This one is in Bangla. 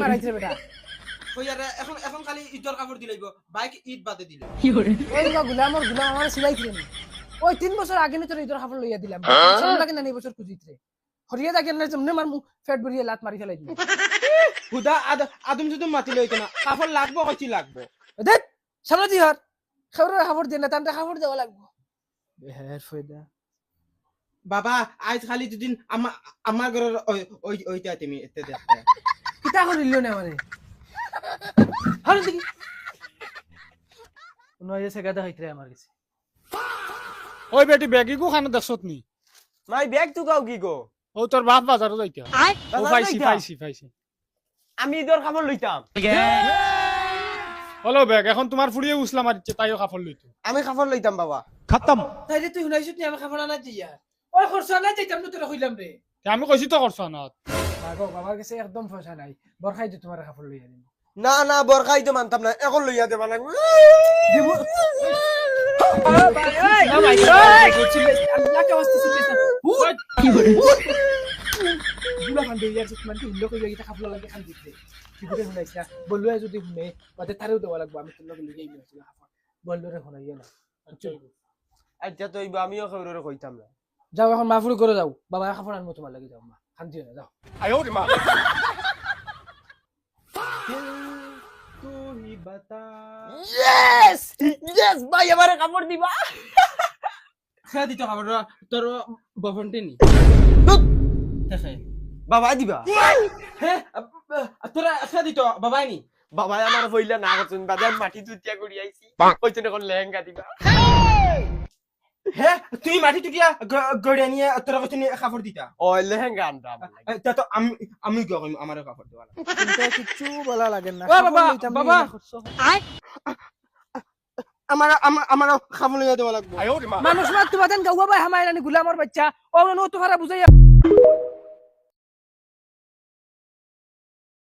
মারাইছে বেটা কইয়ারে এখন এখন খালি ঈদর কাপড় দিলাইব বাইক ঈদ বাদে দিলে ওই গুলাম আমার সিলাইছিল না ওই 3 বছর আগে নি তোর ঈদর কাপড় লইয়া দিলাম সব লাগে না এই বছর খুঁজিতরে হরিয়া দেখেন না যেমনে মার ফেট ভরিয়ে লাত মারি ফেলাই দিল হুদা আদম যদি মাতি লইতো না কাপড় লাগবো কইছি লাগবো দেখ সামনে দি হর খাবার খাবার দিয়ে না তান্টা খাবার দেওয়া লাগবো বেহের ফয়দা বাবা আজ খালি দুদিন আমার ঘরের ওইটা তুমি এতে দেখতে কিতা করিল না মানে হারুন দেখি নয় সেগাদা হইতরে আমার কাছে ওই বেটি ব্যাগি কো খানা দেখছত নি মাই ব্যাগ তো গাও কি গো ও তোর বাপ বাজারও যাইতা ও বাজার পাইছি যাইতা? আমি ঈদর কাপড় লইতাম হলো ব্যাগ এখন তোমার ফুড়িয়ে উসলা মারিচ্ছে তাইও কাপড় লইতো আমি কাপড় লইতাম বাবা খতম তাইলে তুই শুনাইছিস নি আমি খাবার আনা দিয়া ওই খরচ না যাইতাম না তোরা কইলাম রে আমি কইছি তো করছ না বাগো বাবার কাছে একদম পয়সা নাই বরখাই দি তোমার খাবার লইয়া দিন না না বরখাই তো মানতাম না এখন লইয়া দেবা লাগবে দিব না ভাই এই গছিলে আল্লাহ কে ওয়াস্তে ছিলে কি করে বুলা কান দেইয়া যে মানে উল্লো কই গিয়ে খাবার লাগে খান দিতে কি করে শুনাইছ না বললো যদি শুনে বাদে তারেও দেওয়া লাগবে আমি তোর লগে লইয়া আইছি খাবার বললো রে শুনাইয়া না আচ্ছা তো আমিও খবরে কইতাম না যাও এখন মাফুল করে যাও বাবা খাবার আনবো তোমার লাগে যাও মা খান দিও না যাও তুই বাতা ইয়েস ইয়েস ভাই আমারে কাপড় দিবা খেয়া দিত কাপড় তোর বফনটি নি বাবা দিবা হ্যাঁ তোরা খেয়া দিত বাবাই নি বাবা আমার হইলা না করছেন বাজার মাটি তুতিয়া করি আইছি কইছেন এখন লেহেঙ্গা দিবা হ্যাঁ তুই মাটি টুকিয়া গড়িয়া নিয়ে তোরা কইছিস কাপড় দিতা ও লেহেঙ্গা আনতাম তা তো আমি কি কইম আমারও কাপড় দেওয়া কিন্তু কিচ্ছু বলা লাগে না ও বাবা বাবা আমার খাবো লইয়া দেওয়া লাগবো মানুষ মার তোমাদের গাওয়া ভাই হামায় রানি গুলামর বাচ্চা ও নো তো হারা বুঝাইয়া